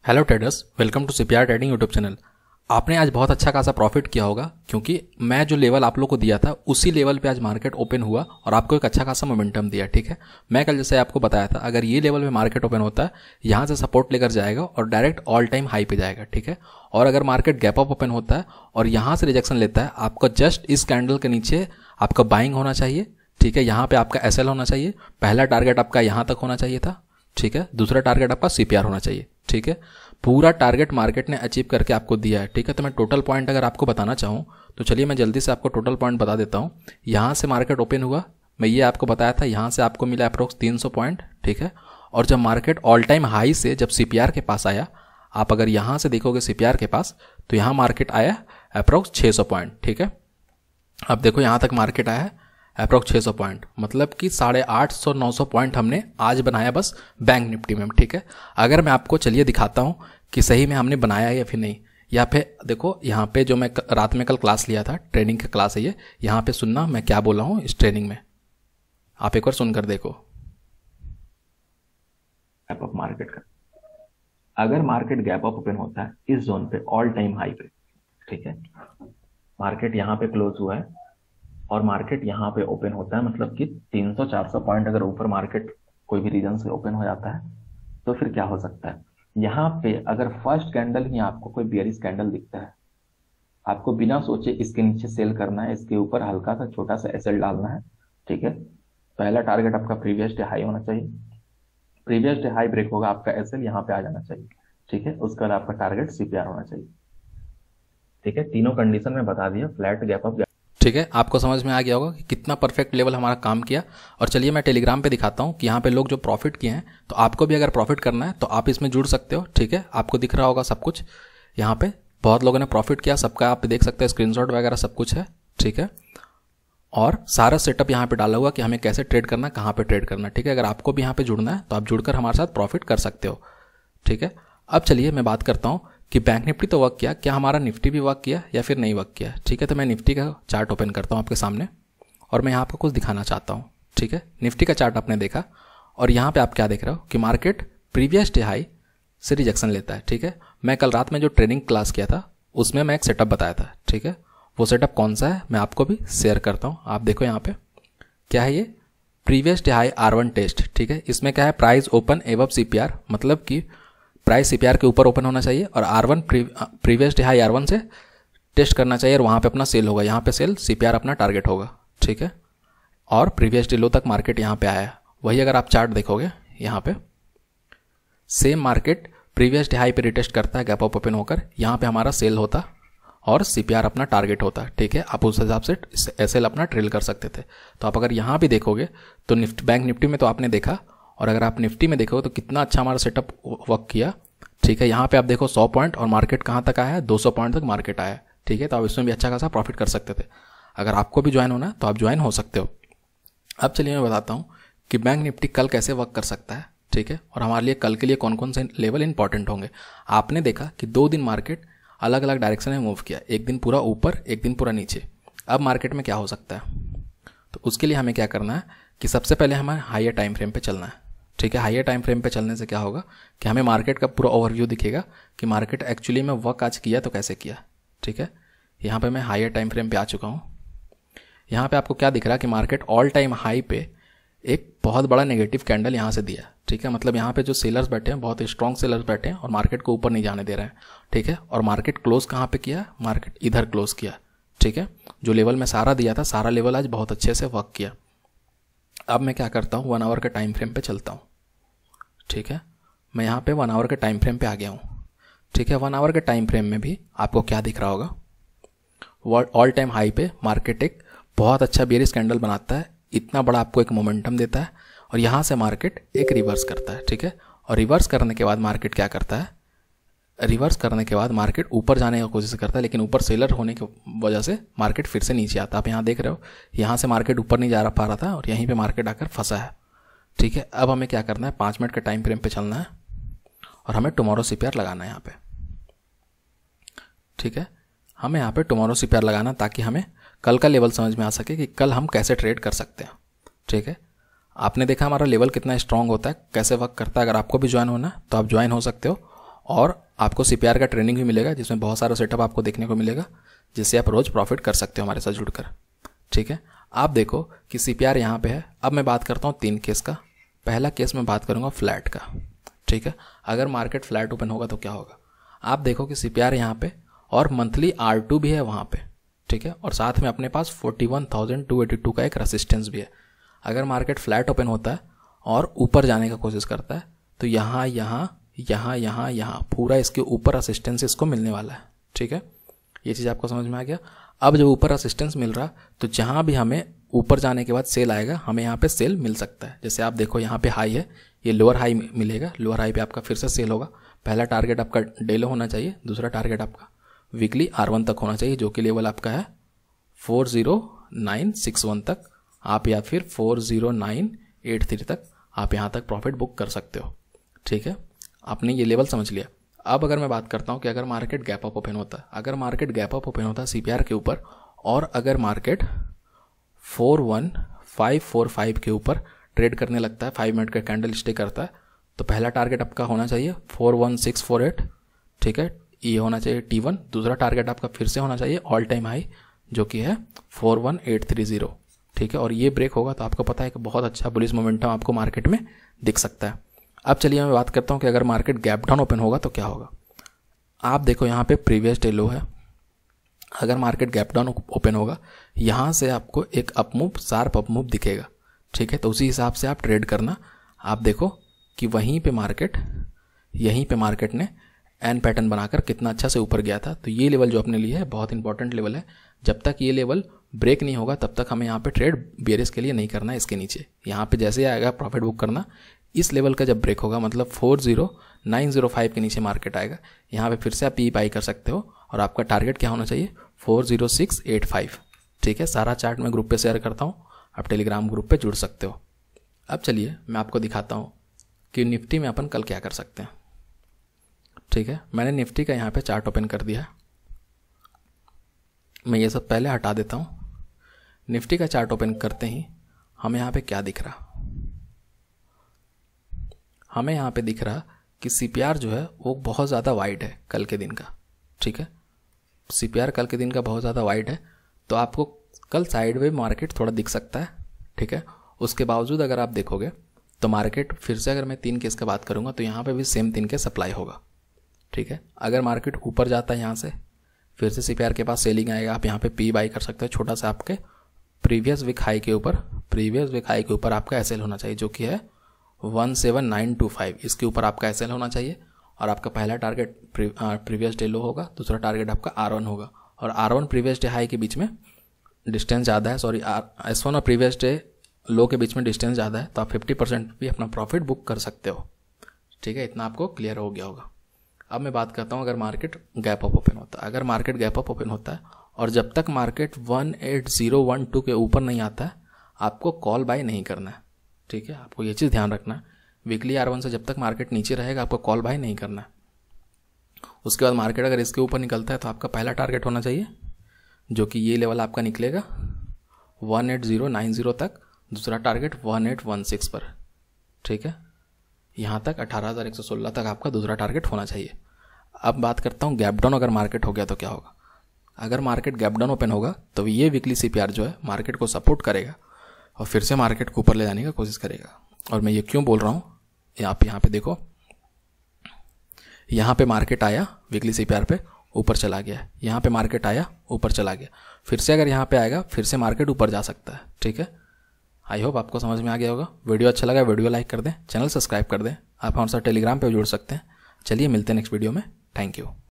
Hello traders, welcome to CPR trading YouTube channel. आपने आज बहुत अच्छा खासा प्रॉफिट किया होगा क्योंकि मैं जो लेवल आप लोग को दिया था उसी लेवल पे आज मार्केट ओपन हुआ और आपको एक अच्छा खासा मोमेंटम दिया। ठीक है, मैं कल जैसे आपको बताया था, अगर ये लेवल में मार्केट ओपन होता है यहाँ से सपोर्ट लेकर जाएगा और डायरेक्ट ऑल टाइम हाई पे जाएगा। ठीक है, और अगर मार्केट गैप अप ओपन होता है और यहाँ से रिजेक्शन लेता है, आपका जस्ट इस कैंडल के नीचे आपका बाइंग होना चाहिए। ठीक है, यहाँ पे आपका एसएल होना चाहिए। पहला टारगेट आपका यहाँ तक होना चाहिए था। ठीक है, दूसरा टारगेट आपका सीपीआर होना चाहिए। ठीक है, पूरा टारगेट मार्केट ने अचीव करके आपको दिया है। ठीक है, तो मैं टोटल पॉइंट अगर आपको बताना चाहूँ तो चलिए मैं जल्दी से आपको टोटल पॉइंट बता देता हूँ। यहाँ से मार्केट ओपन हुआ, मैं ये आपको बताया था, यहाँ से आपको मिला अप्रोक्स 300 पॉइंट। ठीक है, और जब मार्केट ऑल टाइम हाई से जब सीपीआर के पास आया, आप अगर यहाँ से देखोगे सीपीआर के पास, तो यहाँ मार्केट आया अप्रोक्स 600 पॉइंट। ठीक है, अब देखो यहाँ तक मार्केट आया है अप्रोक्स 600 पॉइंट, मतलब कि 850-900 पॉइंट हमने आज बनाया बस बैंक निफ्टी में। ठीक है, अगर मैं आपको चलिए दिखाता हूँ कि सही में हमने बनाया है या फिर नहीं। या फिर देखो यहाँ पे जो मैं रात में कल क्लास लिया था, ट्रेनिंग का क्लास है ये, यहाँ पे सुनना मैं क्या बोला हूँ इस ट्रेनिंग में, आप एक बार सुनकर देखो। गैप अप मार्केट का, अगर मार्केट गैप अप ओपन होता है इस जोन पे ऑल टाइम हाई पे, ठीक है, मार्केट यहाँ पे क्लोज हुआ है और मार्केट यहाँ पे ओपन होता है, मतलब कि 300-400 पॉइंट अगर ऊपर मार्केट कोई भी रीजन से ओपन हो जाता है तो फिर क्या हो सकता है। यहाँ पे अगर फर्स्ट कैंडल ही आपको कोई बेयरिश कैंडल दिखता है, आपको बिना सोचे इसके नीचे सेल करना है, इसके ऊपर हल्का सा छोटा सा एसएल डालना है। ठीक है, पहला टारगेट आपका प्रीवियस डे हाई होना चाहिए, प्रीवियस डे हाई ब्रेक होगा, आपका एसएल यहाँ पे आ जाना चाहिए। ठीक है, उसके बाद आपका टारगेट सीपीआर होना चाहिए। ठीक है, तीनों कंडीशन में बता दिया, फ्लैट गैप अप। ठीक है, आपको समझ में आ गया होगा कि कितना परफेक्ट लेवल हमारा काम किया। और चलिए मैं टेलीग्राम पे दिखाता हूँ कि यहाँ पे लोग जो प्रॉफिट किए हैं, तो आपको भी अगर प्रॉफिट करना है तो आप इसमें जुड़ सकते हो। ठीक है, आपको दिख रहा होगा सब कुछ, यहाँ पे बहुत लोगों ने प्रॉफिट किया, सबका आप देख सकते हैं, स्क्रीनशॉट वगैरह सब कुछ है। ठीक है, और सारा सेटअप यहाँ पे डाला हुआ कि हमें कैसे ट्रेड करना है, कहाँ पे ट्रेड करना है। ठीक है, अगर आपको भी यहाँ पे जुड़ना है तो आप जुड़कर हमारे साथ प्रॉफिट कर सकते हो। ठीक है, अब चलिए मैं बात करता हूँ कि बैंक निफ्टी तो वर्क किया, क्या हमारा निफ्टी भी वर्क किया या फिर नहीं वर्क किया। ठीक है, तो मैं निफ्टी का चार्ट ओपन करता हूँ आपके सामने और मैं यहाँ पर कुछ दिखाना चाहता हूँ। ठीक है, निफ्टी का चार्ट आपने देखा और यहाँ पे आप क्या देख रहे हो कि मार्केट प्रीवियस डे हाई से रिजेक्शन लेता है। ठीक है, मैं कल रात में जो ट्रेनिंग क्लास किया था उसमें मैं एक सेटअप बताया था। ठीक है, वो सेटअप कौन सा है मैं आपको भी शेयर करता हूँ। आप देखो यहाँ पे क्या है, ये previous day high R1 test. ठीक है, इसमें क्या है, प्राइस ओपन एबव सीपीआर, मतलब कि प्राइस सीपीआर के ऊपर ओपन होना चाहिए और R1 previous day high R1 से टेस्ट करना चाहिए और वहाँ पे अपना सेल होगा, यहाँ पे सेल सीपीआर अपना टारगेट होगा। ठीक है, और प्रीवियस डे लो तक मार्केट यहाँ पे आया, वही अगर आप चार्ट देखोगे यहाँ पे same market previous day high पे रिटेस्ट करता है, गैप अप ओपन होकर यहाँ पे हमारा सेल होता और सीपीआर अपना टारगेट होता। ठीक है, आप उस हिसाब से एसएल अपना ट्रेल कर सकते थे। तो आप अगर यहाँ भी देखोगे तो बैंक निफ्टी में तो आपने देखा, और अगर आप निफ्टी में देखोगे तो कितना अच्छा हमारा सेटअप वर्क किया। ठीक है, यहाँ पे आप देखो 100 पॉइंट और मार्केट कहाँ तक आया है, 200 पॉइंट तक मार्केट आया है। ठीक है, तो आप इसमें भी अच्छा खासा प्रॉफिट कर सकते थे। अगर आपको भी ज्वाइन होना है तो आप ज्वाइन हो सकते हो। अब चलिए मैं बताता हूँ कि बैंक निफ्टी कल कैसे वर्क कर सकता है। ठीक है, और हमारे लिए कल के लिए कौन कौन से लेवल इंपॉर्टेंट होंगे। आपने देखा कि 2 दिन मार्केट अलग अलग डायरेक्शन में मूव किया, एक दिन पूरा ऊपर, एक दिन पूरा नीचे। अब मार्केट में क्या हो सकता है, तो उसके लिए हमें क्या करना है कि सबसे पहले हमें हायर टाइम फ्रेम पे चलना है। ठीक है, हायर टाइम फ्रेम पे चलने से क्या होगा कि हमें मार्केट का पूरा ओवरव्यू दिखेगा कि मार्केट एक्चुअली में वर्क आज किया तो कैसे किया। ठीक है, यहाँ पे मैं हायर टाइम फ्रेम पे आ चुका हूँ। यहाँ पे आपको क्या दिख रहा है कि मार्केट ऑल टाइम हाई पे एक बहुत बड़ा नेगेटिव कैंडल यहाँ से दिया। ठीक है, मतलब यहाँ पे जो सेलर्स बैठे हैं, बहुत स्ट्रॉन्ग सेलर्स बैठे हैं और मार्केट को ऊपर नहीं जाने दे रहे हैं। ठीक है, और मार्केट क्लोज कहाँ पे किया, मार्केट इधर क्लोज किया। ठीक है, जो लेवल में सारा दिया था, सारा लेवल आज बहुत अच्छे से वर्क किया। अब मैं क्या करता हूँ, 1 आवर के टाइम फ्रेम पे चलता हूँ। ठीक है, मैं यहाँ पे 1 आवर के टाइम फ्रेम पे आ गया हूँ। ठीक है, 1 आवर के टाइम फ्रेम में भी आपको क्या दिख रहा होगा, ऑल टाइम हाई पे मार्केट एक बहुत अच्छा बेयरिश कैंडल बनाता है, इतना बड़ा आपको एक मोमेंटम देता है और यहाँ से मार्केट एक रिवर्स करता है। ठीक है, और रिवर्स करने के बाद मार्केट क्या करता है, रिवर्स करने के बाद मार्केट ऊपर जाने की कोशिश करता है, लेकिन ऊपर सेलर होने की वजह से मार्केट फिर से नीचे आता है। आप यहाँ देख रहे हो, यहाँ से मार्केट ऊपर नहीं जा पा रहा था और यहीं पे मार्केट आकर फंसा है। ठीक है, अब हमें क्या करना है, 5 मिनट के टाइम फ्रेम पे चलना है और हमें टुमारो सीपीआर लगाना है यहाँ पे। ठीक है, हमें यहाँ पे टुमारो सीपीआर लगाना ताकि हमें कल का लेवल समझ में आ सके कि कल हम कैसे ट्रेड कर सकते हैं। ठीक है, आपने देखा हमारा लेवल कितना स्ट्रांग होता है, कैसे वर्क करता है। अगर आपको भी ज्वाइन होना है तो आप ज्वाइन हो सकते हो और आपको CPR का ट्रेनिंग भी मिलेगा जिसमें बहुत सारा सेटअप आपको देखने को मिलेगा, जिससे आप रोज़ प्रॉफिट कर सकते हो हमारे साथ जुड़कर। ठीक है, आप देखो कि CPR यहाँ पे है। अब मैं बात करता हूँ 3 केस का। पहला केस मैं बात करूँगा फ्लैट का। ठीक है, अगर मार्केट फ्लैट ओपन होगा तो क्या होगा। आप देखो कि CPR यहाँ पे और मंथली R2 भी है वहाँ पे। ठीक है, और साथ में अपने पास 41,282 का एक रेसिस्टेंस भी है। अगर मार्केट फ्लैट ओपन होता है और ऊपर जाने का कोशिश करता है तो यहाँ यहाँ यहाँ यहाँ यहाँ पूरा इसके ऊपर रेसिस्टेंस इसको मिलने वाला है। ठीक है, ये चीज़ आपको समझ में आ गया। अब जब ऊपर रेसिस्टेंस मिल रहा तो जहाँ भी हमें ऊपर जाने के बाद सेल आएगा, हमें यहाँ पे सेल मिल सकता है। जैसे आप देखो यहाँ पे हाई है, ये लोअर हाई मिलेगा, लोअर हाई पे आपका फिर से सेल होगा। पहला टारगेट आपका डे लो होना चाहिए, दूसरा टारगेट आपका वीकली R1 तक होना चाहिए, जो कि लेवल आपका है 40961 तक आप, या फिर 40983 तक आप यहाँ तक प्रॉफिट बुक कर सकते हो। ठीक है, आपने ये लेवल समझ लिया। अब अगर मैं बात करता हूँ कि अगर मार्केट गैप अप ओपन होता है, अगर मार्केट गैप अप ओपन होता है CPR के ऊपर और अगर मार्केट 41545 के ऊपर ट्रेड करने लगता है, 5 मिनट का कैंडल स्टे करता है, तो पहला टारगेट आपका होना चाहिए 41648। ठीक है, ये होना चाहिए T1। दूसरा टारगेट आपका फिर से होना चाहिए ऑल टाइम हाई जो कि है 41830। ठीक है, और ये ब्रेक होगा तो आपको पता है कि बहुत अच्छा बुलिश मोमेंटम आपको मार्केट में दिख सकता है। अब चलिए मैं बात करता हूँ कि अगर मार्केट गैप डाउन ओपन होगा तो क्या होगा। आप देखो यहाँ पे प्रीवियस डे लो है। अगर मार्केट गैप डाउन ओपन होगा, यहाँ से आपको एक अपमूव, शार्प अपमूव दिखेगा। ठीक है, तो उसी हिसाब से आप ट्रेड करना। आप देखो कि वहीं पे मार्केट, यहीं पे मार्केट ने एन पैटर्न बनाकर कितना अच्छा से ऊपर गया था। तो ये लेवल जो आपने लिया है बहुत इंपॉर्टेंट लेवल है। जब तक ये लेवल ब्रेक नहीं होगा तब तक हमें यहाँ पे ट्रेड बेयरिश के लिए नहीं करना है। इसके नीचे यहाँ पे जैसे आएगा प्रॉफिट बुक करना। इस लेवल का जब ब्रेक होगा मतलब 40905 के नीचे मार्केट आएगा, यहाँ पे फिर से आप बाई कर सकते हो और आपका टारगेट क्या होना चाहिए 40685। ठीक है, सारा चार्ट मैं ग्रुप पे शेयर करता हूँ, आप टेलीग्राम ग्रुप पे जुड़ सकते हो। अब चलिए मैं आपको दिखाता हूँ कि निफ्टी में अपन कल क्या कर सकते हैं। ठीक है, मैंने निफ्टी का यहाँ पे चार्ट ओपन कर दिया है। मैं ये सब पहले हटा देता हूँ। निफ्टी का चार्ट ओपन करते ही हमें यहाँ पे क्या दिख रहा, हमें यहाँ पे दिख रहा कि CPR जो है वो बहुत ज़्यादा वाइड है कल के दिन का। ठीक है, CPR कल के दिन का बहुत ज़्यादा वाइड है, तो आपको कल साइडवे मार्केट थोड़ा दिख सकता है। ठीक है, उसके बावजूद अगर आप देखोगे तो मार्केट फिर से, अगर मैं 3 केस का बात करूँगा तो यहाँ पे भी सेम 3 केस सप्लाई होगा। ठीक है, अगर मार्केट ऊपर जाता है यहाँ से फिर से CPR के पास सेलिंग आएगा, आप यहाँ पे पी बाई कर सकते हो। छोटा सा आपके प्रीवियस वीक हाई के ऊपर आपका SL होना चाहिए जो कि है 17925। इसके ऊपर आपका SL होना चाहिए और आपका पहला टारगेट प्रीवियस डे लो होगा, दूसरा टारगेट आपका R1 होगा। और R1 प्रीवियस डे हाई के बीच में डिस्टेंस ज़्यादा है, सॉरी S1 और प्रीवियस डे लो के बीच में डिस्टेंस ज़्यादा है, तो आप 50% भी अपना प्रॉफिट बुक कर सकते हो। ठीक है, इतना आपको क्लियर हो गया होगा। अब मैं बात करता हूँ अगर मार्केट गैप अप ओपन होता है। अगर मार्केट गैप अप ओपन होता है और जब तक मार्केट 18012 के ऊपर नहीं आता है आपको कॉल बाय नहीं करना है। ठीक है, आपको ये चीज़ ध्यान रखना है। वीकली R1 से जब तक मार्केट नीचे रहेगा आपको कॉल बाय नहीं करना है। उसके बाद मार्केट अगर इसके ऊपर निकलता है तो आपका पहला टारगेट होना चाहिए जो कि ये लेवल आपका निकलेगा 18090 तक, दूसरा टारगेट 1816 पर। ठीक है, यहाँ तक 18116 तक आपका दूसरा टारगेट होना चाहिए। अब बात करता हूँ गैप डाउन अगर मार्केट हो गया तो क्या होगा। अगर मार्केट गैप डाउन ओपन होगा तो ये वीकली CPR जो है मार्केट को सपोर्ट करेगा और फिर से मार्केट को ऊपर ले जाने की कोशिश करेगा। और मैं ये क्यों बोल रहा हूँ, आप यहाँ पे देखो, यहाँ पे मार्केट आया वीकली CPR पे ऊपर चला गया, यहाँ पे मार्केट आया ऊपर चला गया, फिर से अगर यहाँ पे आएगा फिर से मार्केट ऊपर जा सकता है। ठीक है, आई होप आपको समझ में आ गया होगा। वीडियो अच्छा लगा वीडियो लाइक कर दें, चैनल सब्सक्राइब कर दें। आप हमारे साथ टेलीग्राम पे जुड़ सकते हैं। चलिए मिलते हैं नेक्स्ट वीडियो में। Thank you.